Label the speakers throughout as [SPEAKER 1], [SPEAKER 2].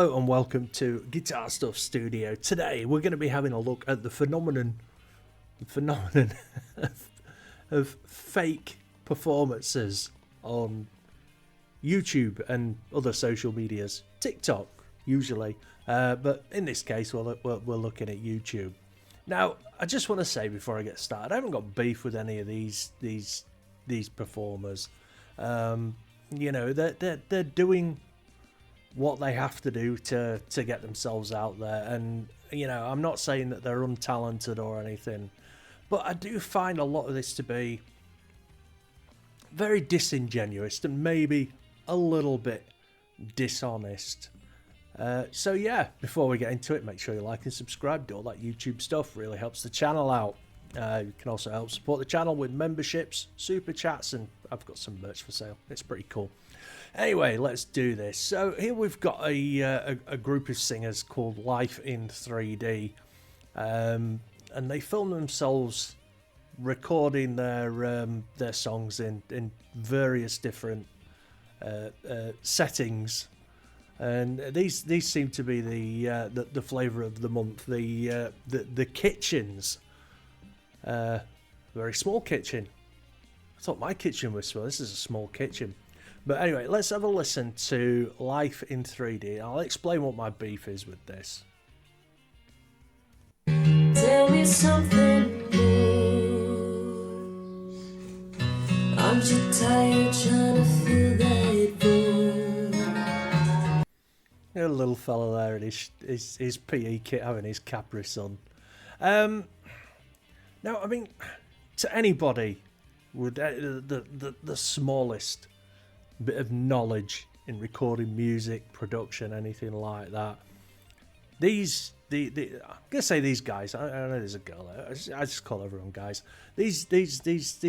[SPEAKER 1] Hello and welcome to Guitar Stuff Studio. Today we're going to be having a look at the phenomenon of fake performances on YouTube and other social medias. TikTok usually, but in this case we're looking at YouTube. Now I just want to say before I get started, I haven't got beef with any of these performers. You know, they're doing what they have to do to get themselves out there, and you know, I'm not saying that they're untalented or anything, but I do find a lot of this to be very disingenuous and maybe a little bit dishonest. So yeah, before we get into it, make sure you like and subscribe, do all that YouTube stuff, really helps the channel out. You can also help support the channel with memberships, super chats, and I've got some merch for sale. It's pretty cool. Anyway, let's do this. So here we've got a group of singers called Life in 3D, and they film themselves recording their songs in various different settings, and these seem to be the flavour of the month. The kitchens, very small kitchen. I thought my kitchen was small. This is a small kitchen. But anyway, let's have a listen to Life in 3D. I'll explain what my beef is with this.
[SPEAKER 2] Tell me something new. Aren't you tired trying to fill that void?
[SPEAKER 1] A little fella there in his PE kit having his Capri Sun. Now, I mean, to anybody with the smallest bit of knowledge in recording music, production, anything like that, I'm gonna say these guys. I know there's a girl there. I just call everyone guys. These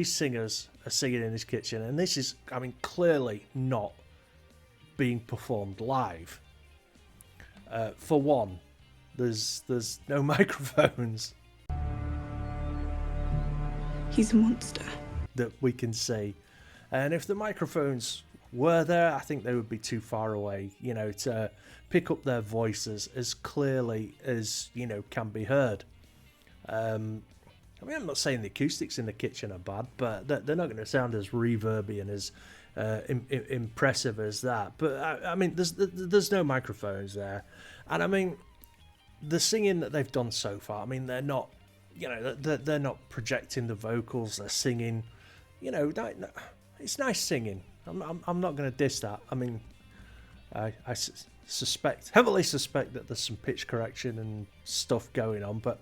[SPEAKER 1] singers are singing in this kitchen, and this is, I mean, clearly not being performed live. For one, there's no microphones.
[SPEAKER 3] He's a monster
[SPEAKER 1] That we can see, and if the microphones were there, I think they would be too far away, you know, to pick up their voices as clearly as, you know, can be heard. I mean, I'm not saying the acoustics in the kitchen are bad, but they're not going to sound as reverby and as impressive as that. But I mean, there's no microphones there, and I mean, the singing that they've done so far, I mean, they're not, you know, they're not projecting the vocals. They're singing, you know, it's nice singing. I'm not going to diss that. I mean, I heavily suspect that there's some pitch correction and stuff going on, but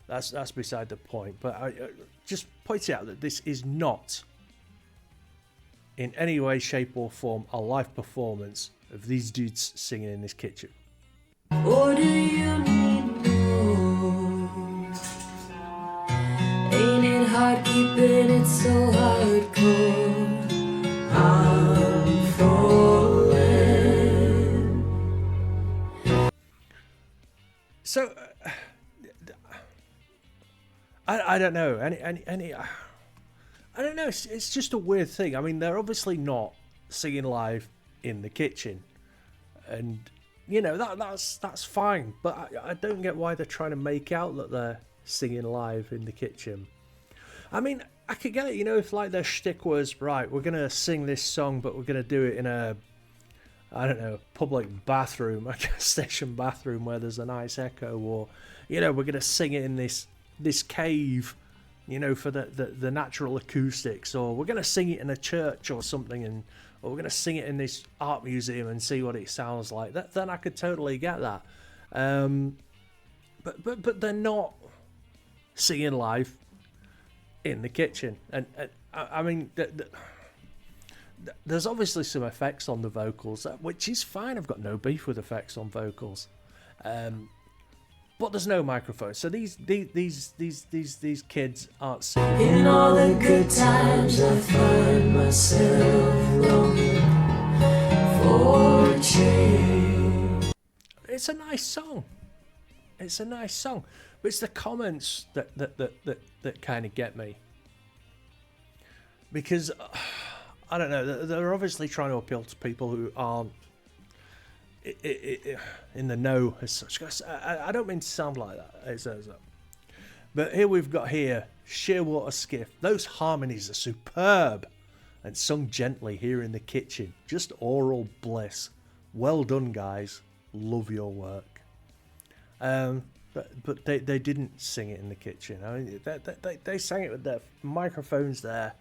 [SPEAKER 1] that's beside the point. But I just point out that this is not in any way, shape or form a live performance of these dudes singing in this kitchen.
[SPEAKER 2] Or do you need more? Ain't it hard keeping it so hardcore? I'm falling.
[SPEAKER 1] So I don't know. I don't know. It's just a weird thing. I mean, they're obviously not singing live in the kitchen, and you know that's fine. But I don't get why they're trying to make out that they're singing live in the kitchen. I mean, I could get it, you know, if like their shtick was, right, we're gonna sing this song, but we're gonna do it in a, I don't know, public bathroom, a gas station bathroom where there's a nice echo, or you know, we're gonna sing it in this cave, you know, for the natural acoustics, or we're gonna sing it in a church or something, or we're gonna sing it in this art museum and see what it sounds like. Then I could totally get that. But they're not singing live in the kitchen, and I mean, there's obviously some effects on the vocals, which is fine. I've got no beef with effects on vocals, but there's no microphone, so these kids aren't singing.
[SPEAKER 2] In all the good times I find myself longing for a change.
[SPEAKER 1] It's a nice song. It's a nice song, but it's the comments that kind of get me, because I don't know, they're obviously trying to appeal to people who aren't in the know as such. I don't mean to sound like that. But here we've got Shearwater Skiff. Those harmonies are superb and sung gently here in the kitchen. Just oral bliss. Well done, guys. Love your work. But they didn't sing it in the kitchen. I mean, they sang it with their microphones there.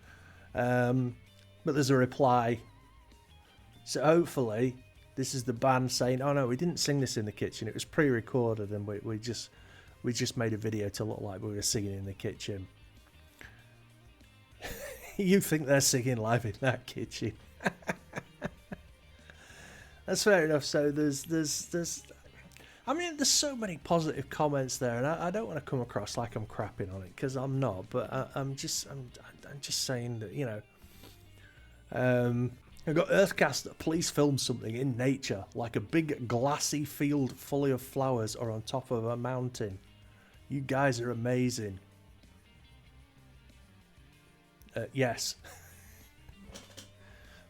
[SPEAKER 1] But there's a reply. So hopefully this is the band saying, "Oh no, we didn't sing this in the kitchen. It was pre-recorded, and we just made a video to look like we were singing in the kitchen." You think they're singing live in that kitchen? That's fair enough. So there's I mean, there's so many positive comments there, and I don't want to come across like I'm crapping on it, because I'm not. But I'm just saying that, you know. I've got Earthcaster. Please film something in nature, like a big glassy field full of flowers or on top of a mountain. You guys are amazing. Yes.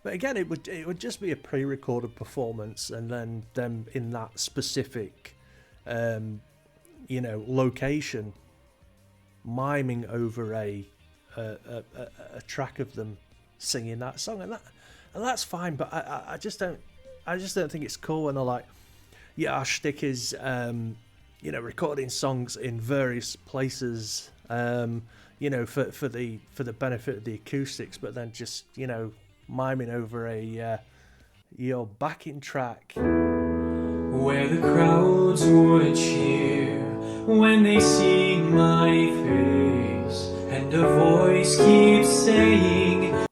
[SPEAKER 1] But again, it would just be a pre-recorded performance, and then them in that specific, you know, location, miming over a track of them singing that song, and that's fine. But I just don't think it's cool when they're like, yeah, our shtick is, you know, recording songs in various places, you know, for the benefit of the acoustics, but then just, you know, miming over your backing track
[SPEAKER 4] where the crowds would cheer when they see my face, and a voice keeps saying,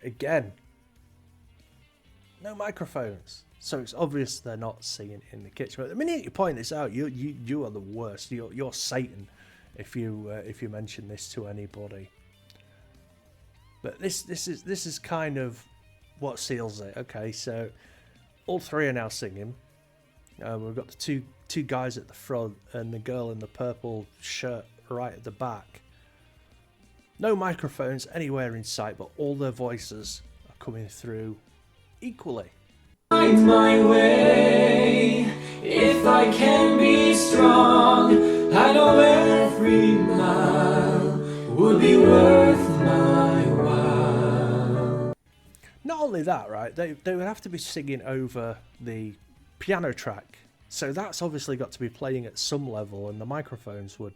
[SPEAKER 1] again, no microphones, so it's obvious they're not singing in the kitchen. But the minute you point this out, you are the worst. You're Satan if you mention this to anybody. But this is kind of what seals it. Okay, so all three are now singing. We've got the two guys at the front and the girl in the purple shirt right at the back. No microphones anywhere in sight, but all their voices are coming through equally.
[SPEAKER 4] find my way. If I can be strong, I know every mile would be worth my while.
[SPEAKER 1] Not only that, right, they would have to be singing over the piano track, so that's obviously got to be playing at some level, and the microphones would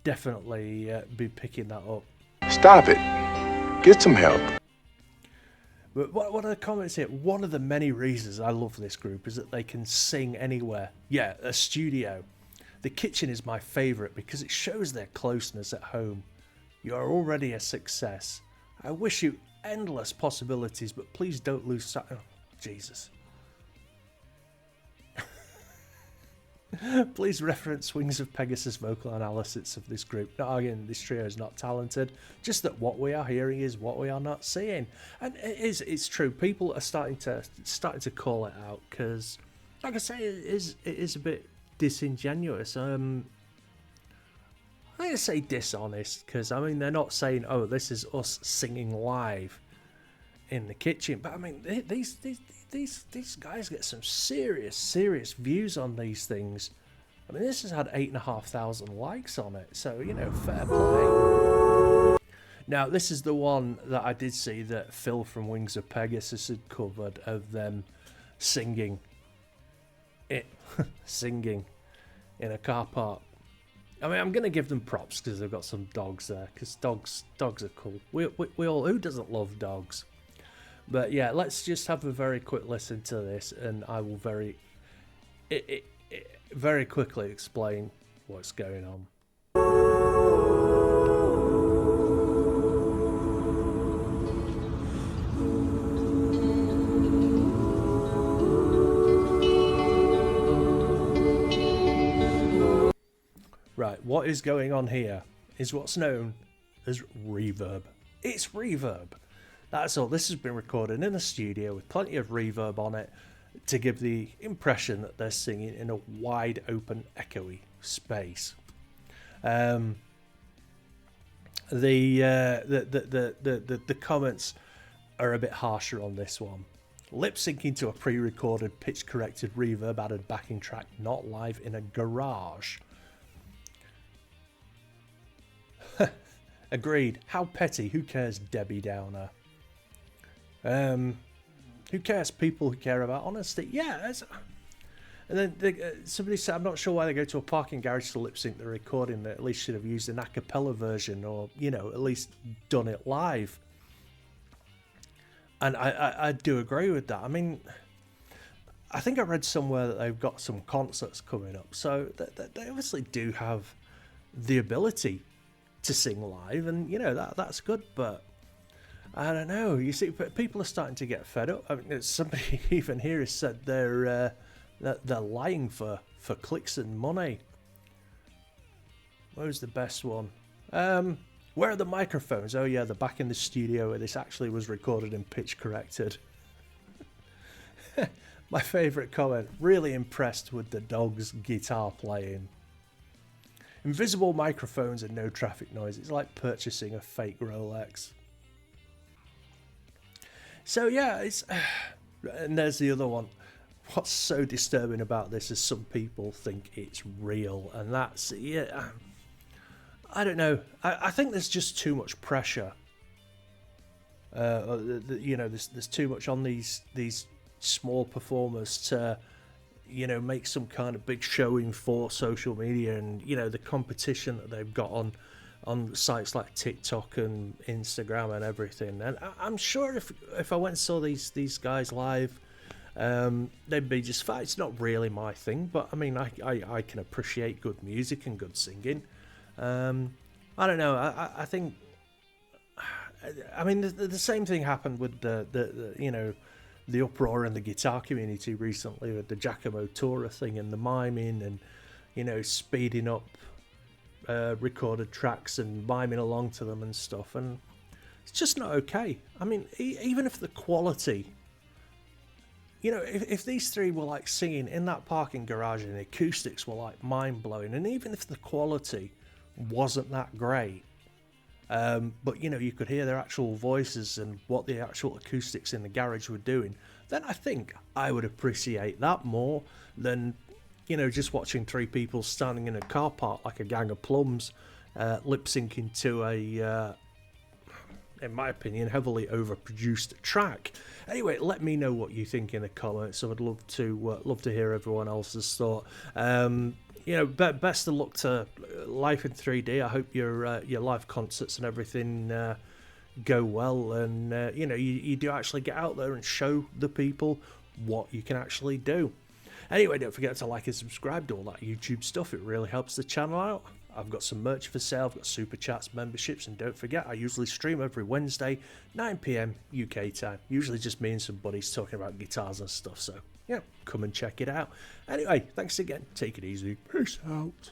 [SPEAKER 1] definitely be picking that up.
[SPEAKER 5] Stop it. Get some help.
[SPEAKER 1] But what are the comments here? One of the many reasons I love this group is that they can sing anywhere. Yeah, a studio. The kitchen is my favourite because it shows their closeness at home. You are already a success. I wish you endless possibilities, but please don't lose sight. Oh, Jesus. Please reference Wings of Pegasus vocal analysis of this group. Not arguing this trio is not talented, just that what we are hearing is what we are not seeing. And it's true. People are starting to call it out because, like I say, it is a bit disingenuous. I'm going to say dishonest because, I mean, they're not saying, oh, this is us singing live in the kitchen. But, I mean, these guys get some serious views on these things. I mean, this has had 8,500 likes on it. So, you know, fair play. Now, this is the one that I did see that Phil from Wings of Pegasus had covered of them singing in a car park. I mean, I'm going to give them props because they've got some dogs there, because dogs are cool. We all, who doesn't love dogs? But yeah, let's just have a very quick listen to this, and I will very quickly explain what's going on. Right, what is going on here is what's known as reverb. It's reverb. That's all. This has been recorded in a studio with plenty of reverb on it to give the impression that they're singing in a wide open, echoey space. The comments are a bit harsher on this one. Lip syncing to a pre-recorded pitch-corrected reverb added backing track, not live in a garage. Agreed. How petty. Who cares, Debbie Downer? Who cares? People who care about honesty. Yeah. And then somebody said, I'm not sure why they go to a parking garage to lip sync the recording. They at least should have used an a cappella version, or, you know, at least done it live. And I do agree with that. I mean, I think I read somewhere that they've got some concerts coming up, so they obviously do have the ability to sing live, and you know that's good. But I don't know. You see, people are starting to get fed up. I mean, somebody even here has said they're lying for clicks and money. Where's the best one? Where are the microphones? Oh yeah, they're back in the studio where this actually was recorded and pitch corrected. My favourite comment, really impressed with the dog's guitar playing. Invisible microphones and no traffic noise. It's like purchasing a fake Rolex. So yeah, it's... And there's the other one. What's so disturbing about this is some people think it's real, and that's... yeah. I don't know. I think there's just too much pressure. You know, there's too much on these small performers to, you know, make some kind of big showing for social media, and you know the competition that they've got on sites like TikTok and Instagram and everything. And I'm sure if I went and saw these guys live, they'd be just fine. It's not really my thing, but I mean, I can appreciate good music and good singing. I don't know. I think. I mean, the same thing happened with the you know, the uproar in the guitar community recently with the Giacomo Tora thing and the miming and, you know, speeding up recorded tracks and miming along to them and stuff, and it's just not okay. I mean, even if the quality, you know, if these three were like singing in that parking garage and the acoustics were like mind blowing, and even if the quality wasn't that great, but you know, you could hear their actual voices and what the actual acoustics in the garage were doing, then I think I would appreciate that more than, you know, just watching three people standing in a car park like a gang of plums, lip syncing to a in my opinion heavily overproduced track. Anyway, let me know what you think in the comments. I would love to hear everyone else's thought. You know, best of luck to Life in 3D. I hope your live concerts and everything go well, and you know, you do actually get out there and show the people what you can actually do. Anyway, don't forget to like and subscribe to all that YouTube stuff. It really helps the channel out. I've got some merch for sale. I've got super chats, memberships, and don't forget, I usually stream every Wednesday, 9 PM UK time. Usually just me and some buddies talking about guitars and stuff. So yeah, come and check it out. Anyway, thanks again. Take it easy. Peace out.